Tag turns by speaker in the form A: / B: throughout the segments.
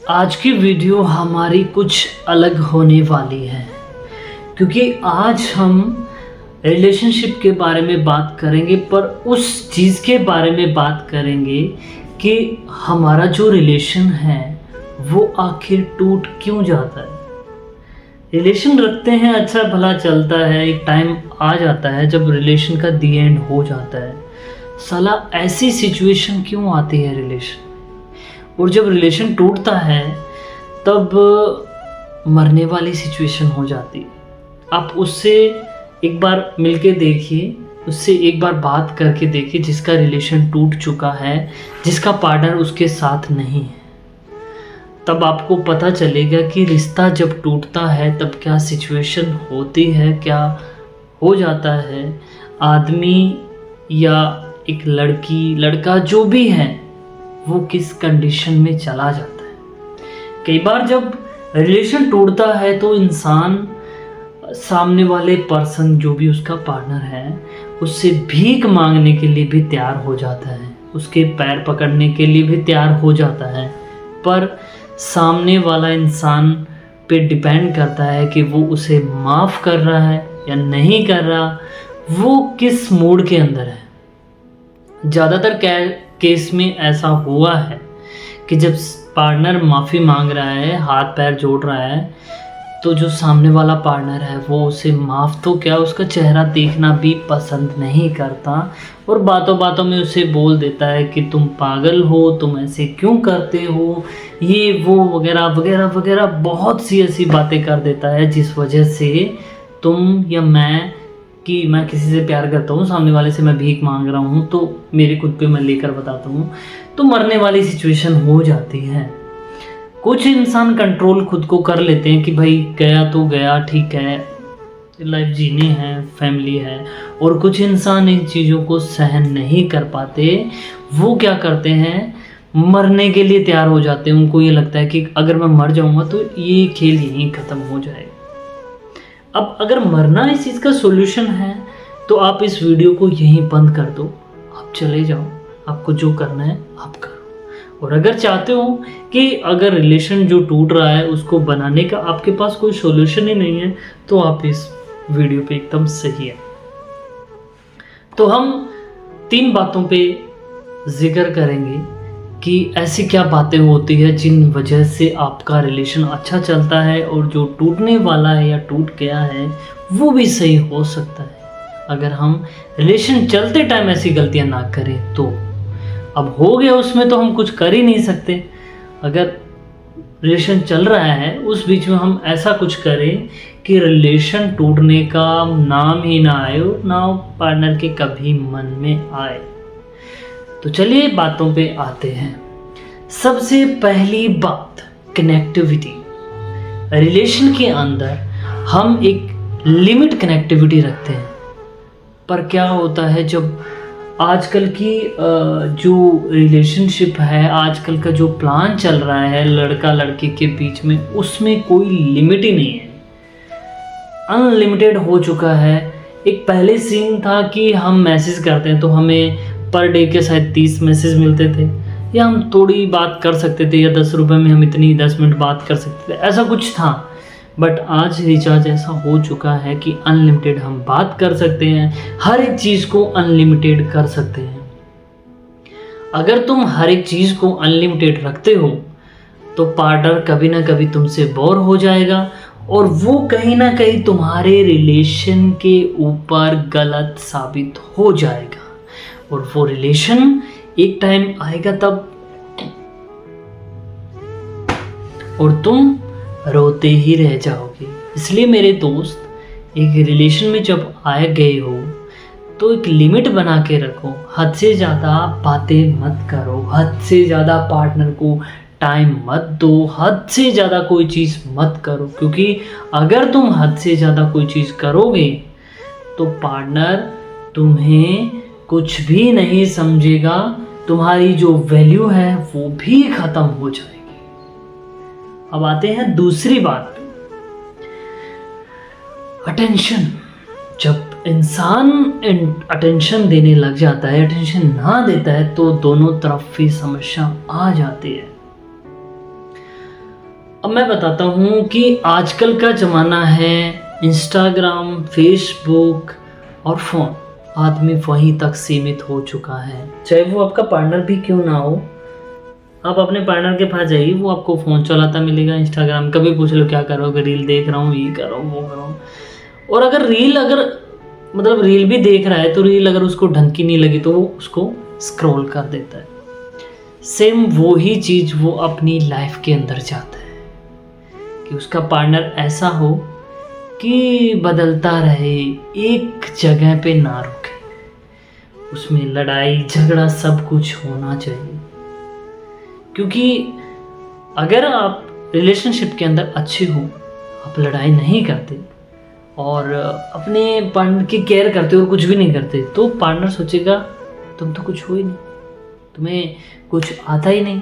A: आज की वीडियो हमारी कुछ अलग होने वाली है, क्योंकि आज हम रिलेशनशिप के बारे में बात करेंगे, पर उस चीज़ के बारे में बात करेंगे कि हमारा जो रिलेशन है वो आखिर टूट क्यों जाता है। रिलेशन रखते हैं, अच्छा भला चलता है, एक टाइम आ जाता है जब रिलेशन का दी एंड हो जाता है। साला ऐसी सिचुएशन क्यों आती है रिलेशन, और जब रिलेशन टूटता है तब मरने वाली सिचुएशन हो जाती है। आप उससे एक बार मिलके देखिए, उससे एक बार बात करके देखिए जिसका रिलेशन टूट चुका है, जिसका पार्टनर उसके साथ नहीं है। तब आपको पता चलेगा कि रिश्ता जब टूटता है तब क्या सिचुएशन होती है, क्या हो जाता है। आदमी या एक लड़की लड़का जो भी है वो किस कंडीशन में चला जाता है। कई बार जब रिलेशन टूटता है तो इंसान सामने वाले पर्सन जो भी उसका पार्टनर है उससे भीख मांगने के लिए भी तैयार हो जाता है, उसके पैर पकड़ने के लिए भी तैयार हो जाता है। पर सामने वाला इंसान पे डिपेंड करता है कि वो उसे माफ़ कर रहा है या नहीं कर रहा, वो किस मूड के अंदर है। ज़्यादातर केस में ऐसा हुआ है कि जब पार्टनर माफ़ी मांग रहा है, हाथ पैर जोड़ रहा है, तो जो सामने वाला पार्टनर है वो उसे माफ़ तो क्या, उसका चेहरा देखना भी पसंद नहीं करता, और बातों बातों में उसे बोल देता है कि तुम पागल हो, तुम ऐसे क्यों करते हो, ये वो वगैरह वगैरह वगैरह बहुत सी ऐसी बातें कर देता है जिस वजह से तुम या मैं किसी से प्यार करता हूँ, सामने वाले से मैं भीख मांग रहा हूँ, तो मेरे खुद पे मैं लेकर बताता हूँ, तो मरने वाली सिचुएशन हो जाती है। कुछ इंसान कंट्रोल खुद को कर लेते हैं कि भाई गया तो गया, ठीक है, लाइफ जीनी है, फैमिली है। और कुछ इंसान इन चीज़ों को सहन नहीं कर पाते, वो क्या करते हैं, मरने के लिए तैयार हो जाते हैं। उनको ये लगता है कि अगर मैं मर जाऊँगा तो ये खेल यहीं ख़त्म हो जाएगा। अब अगर मरना इस चीज़ का सॉल्यूशन है तो आप इस वीडियो को यहीं बंद कर दो, आप चले जाओ, आपको जो करना है आप करो। और अगर चाहते हो कि अगर रिलेशन जो टूट रहा है उसको बनाने का आपके पास कोई सॉल्यूशन ही नहीं है, तो आप इस वीडियो पे एकदम सही है। तो हम 3 बातों पे जिक्र करेंगे कि ऐसी क्या बातें होती है जिन वजह से आपका रिलेशन अच्छा चलता है और जो टूटने वाला है या टूट गया है वो भी सही हो सकता है अगर हम रिलेशन चलते टाइम ऐसी गलतियां ना करें। तो अब हो गया उसमें तो हम कुछ कर ही नहीं सकते। अगर रिलेशन चल रहा है उस बीच में हम ऐसा कुछ करें कि रिलेशन टूटने का नाम ही ना आए और ना पार्टनर के कभी मन में आए। तो चलिए बातों पे आते हैं। सबसे पहली बात, कनेक्टिविटी। रिलेशन के अंदर हम एक लिमिट कनेक्टिविटी रखते हैं, पर क्या होता है जब आजकल की जो रिलेशनशिप है, आजकल का जो प्लान चल रहा है लड़का लड़की के बीच में, उसमें कोई लिमिट ही नहीं है, अनलिमिटेड हो चुका है। एक पहले सीन था कि हम मैसेज करते हैं तो हमें पर डे के शायद 30 मैसेज मिलते थे, या हम थोड़ी बात कर सकते थे, या 10 रुपये में हम इतनी 10 मिनट बात कर सकते थे, ऐसा कुछ था। बट आज रिचार्ज ऐसा हो चुका है कि अनलिमिटेड हम बात कर सकते हैं, हर एक चीज़ को अनलिमिटेड कर सकते हैं। अगर तुम हर एक चीज़ को अनलिमिटेड रखते हो तो पार्टनर कभी ना कभी तुमसे बोर हो जाएगा, और वो कहीं ना कहीं तुम्हारे रिलेशन के ऊपर गलत साबित हो जाएगा, और वो रिलेशन एक टाइम आएगा तब और तुम रोते ही रह जाओगे। इसलिए मेरे दोस्त, एक रिलेशन में जब आए गए हो तो एक लिमिट बना के रखो। हद से ज़्यादा बातें मत करो, हद से ज़्यादा पार्टनर को टाइम मत दो, हद से ज़्यादा कोई चीज़ मत करो, क्योंकि अगर तुम हद से ज़्यादा कोई चीज़ करोगे तो पार्टनर तुम्हें कुछ भी नहीं समझेगा, तुम्हारी जो वैल्यू है वो भी ख़त्म हो जाएगी। अब आते हैं दूसरी बात, अटेंशन। जब इंसान अटेंशन देने लग जाता है, अटेंशन ना देता है, तो दोनों तरफ ही समस्या आ जाती है। अब मैं बताता हूँ कि आजकल का ज़माना है इंस्टाग्राम, फेसबुक और फ़ोन, आदमी वहीं तक सीमित हो चुका है। चाहे वो आपका पार्टनर भी क्यों ना हो, आप अपने पार्टनर के पास जाइए, वो आपको फ़ोन चलाता मिलेगा, इंस्टाग्राम कभी पूछ लो क्या करोगे, रील देख रहा हूँ, ये कर रहा हूँ, वो कर रहा हूँ। और अगर रील भी देख रहा है तो रील अगर उसको ढंग की नहीं लगी तो वो उसको स्क्रॉल कर देता है। सेम वही चीज़ वो अपनी लाइफ के अंदर चाहता है कि उसका पार्टनर ऐसा हो कि बदलता रहे, एक जगह पे ना रुके, उसमें लड़ाई झगड़ा सब कुछ होना चाहिए। क्योंकि अगर आप रिलेशनशिप के अंदर अच्छे हो, आप लड़ाई नहीं करते और अपने पार्टनर की केयर करते और कुछ भी नहीं करते, तो पार्टनर सोचेगा तुम तो कुछ हो ही नहीं, तुम्हें कुछ आता ही नहीं,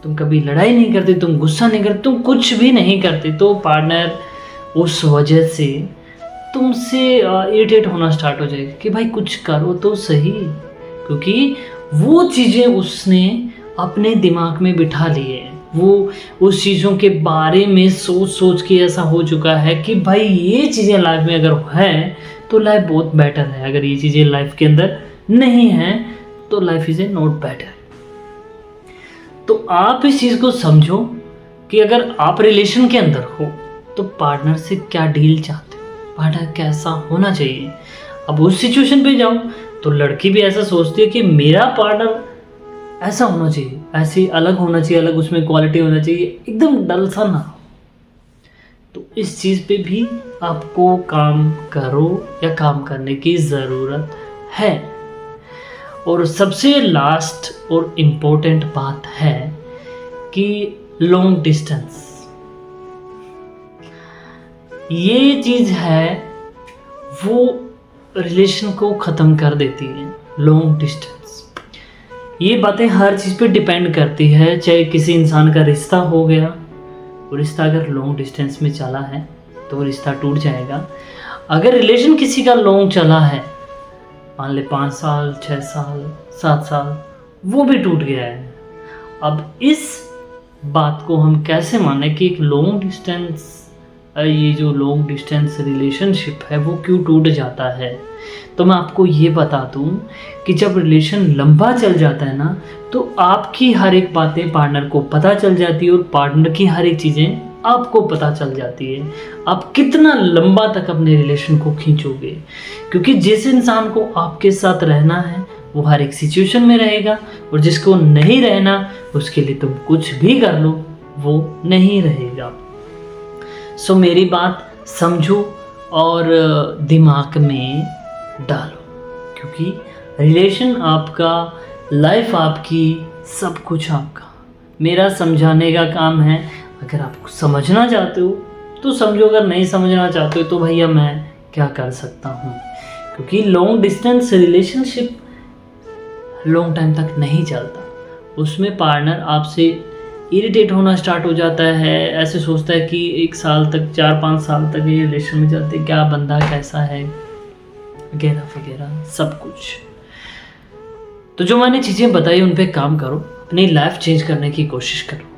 A: तुम कभी लड़ाई नहीं करते, तुम गुस्सा नहीं करते, तुम कुछ भी नहीं करते। तो पार्टनर उस वजह से तुमसे इरिटेट होना स्टार्ट हो जाएगा कि भाई कुछ करो तो सही, क्योंकि वो चीज़ें उसने अपने दिमाग में बिठा लिए हैं। वो उस चीज़ों के बारे में सोच सोच के ऐसा हो चुका है कि भाई ये चीज़ें लाइफ में अगर हैं तो लाइफ बहुत बेटर है, अगर ये चीज़ें लाइफ के अंदर नहीं हैं तो life is a not better. तो आप इस चीज़ को समझो कि अगर आप रिलेशन के अंदर हो तो पार्टनर से क्या डील चाहते हो, पार्टनर कैसा होना चाहिए। अब उस सिचुएशन पे जाओ तो लड़की भी ऐसा सोचती है कि मेरा पार्टनर ऐसा होना चाहिए, ऐसे अलग होना चाहिए, अलग उसमें क्वालिटी होना चाहिए, एकदम डल सा ना हो। तो इस चीज़ पे भी आपको काम करो या काम करने की ज़रूरत है। और सबसे लास्ट और इम्पोर्टेंट बात है कि लॉन्ग डिस्टेंस, ये चीज़ है वो रिलेशन को ख़त्म कर देती है। लॉन्ग डिस्टेंस, ये बातें हर चीज़ पे डिपेंड करती है। चाहे किसी इंसान का रिश्ता हो गया, वो रिश्ता अगर लॉन्ग डिस्टेंस में चला है तो वो रिश्ता टूट जाएगा। अगर रिलेशन किसी का लॉन्ग चला है, मान ले 5 साल, 6 साल, 7 साल, वो भी टूट गया है। अब इस बात को हम कैसे माने कि एक लॉन्ग डिस्टेंस, ये जो लॉन्ग डिस्टेंस रिलेशनशिप है वो क्यों टूट जाता है, तो मैं आपको ये बता दूं कि जब रिलेशन लंबा चल जाता है ना, तो आपकी हर एक बातें पार्टनर को पता चल जाती है और पार्टनर की हर एक चीज़ें आपको पता चल जाती है। आप कितना लंबा तक अपने रिलेशन को खींचोगे, क्योंकि जिस इंसान को आपके साथ रहना है वो हर एक सिचुएशन में रहेगा, और जिसको नहीं रहना उसके लिए तुम कुछ भी कर लो वो नहीं रहेगा। सो मेरी बात समझो और दिमाग में डालो, क्योंकि रिलेशन आपका, लाइफ आपकी, सब कुछ आपका। मेरा समझाने का काम है। अगर आप समझना चाहते हो तो समझो, अगर नहीं समझना चाहते हो तो भैया मैं क्या कर सकता हूँ। क्योंकि long distance relationship long time तक नहीं चलता, उसमें पार्टनर आपसे इरिटेट होना स्टार्ट हो जाता है, ऐसे सोचता है कि 1 साल तक, 4-5 साल तक ये रिलेशन में चलते, क्या बंदा कैसा है वगैरह वगैरह सब कुछ। तो जो मैंने चीज़ें बताई उन पे काम करो, अपनी लाइफ चेंज करने की कोशिश करो,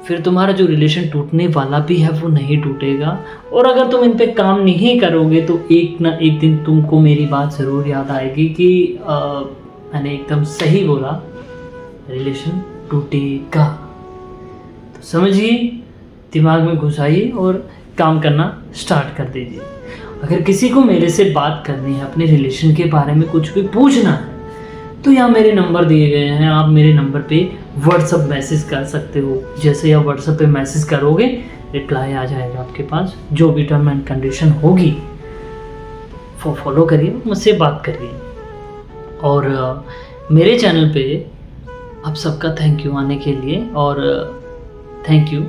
A: फिर तुम्हारा जो रिलेशन टूटने वाला भी है वो नहीं टूटेगा। और अगर तुम इन पे काम नहीं करोगे तो एक ना एक दिन तुमको मेरी बात ज़रूर याद आएगी कि मैंने एकदम सही बोला, रिलेशन टूटेगा। तो समझिए, दिमाग में घुसाइए और काम करना स्टार्ट कर दीजिए। अगर किसी को मेरे से बात करनी है, अपने रिलेशन के बारे में कुछ भी पूछना है, तो यहाँ मेरे नंबर दिए गए हैं, आप मेरे नंबर पे व्हाट्सअप मैसेज कर सकते हो। जैसे आप व्हाट्सअप पे मैसेज करोगे रिप्लाई आ जाएगा आपके पास, जो भी टर्म एंड कंडीशन होगी वो फॉलो करिए, मुझसे बात करिए। और मेरे चैनल पे आप सबका थैंक यू आने के लिए, और थैंक यू,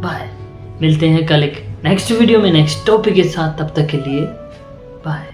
A: बाय। मिलते हैं कल एक नेक्स्ट वीडियो में नेक्स्ट टॉपिक के साथ, तब तक के लिए बाय।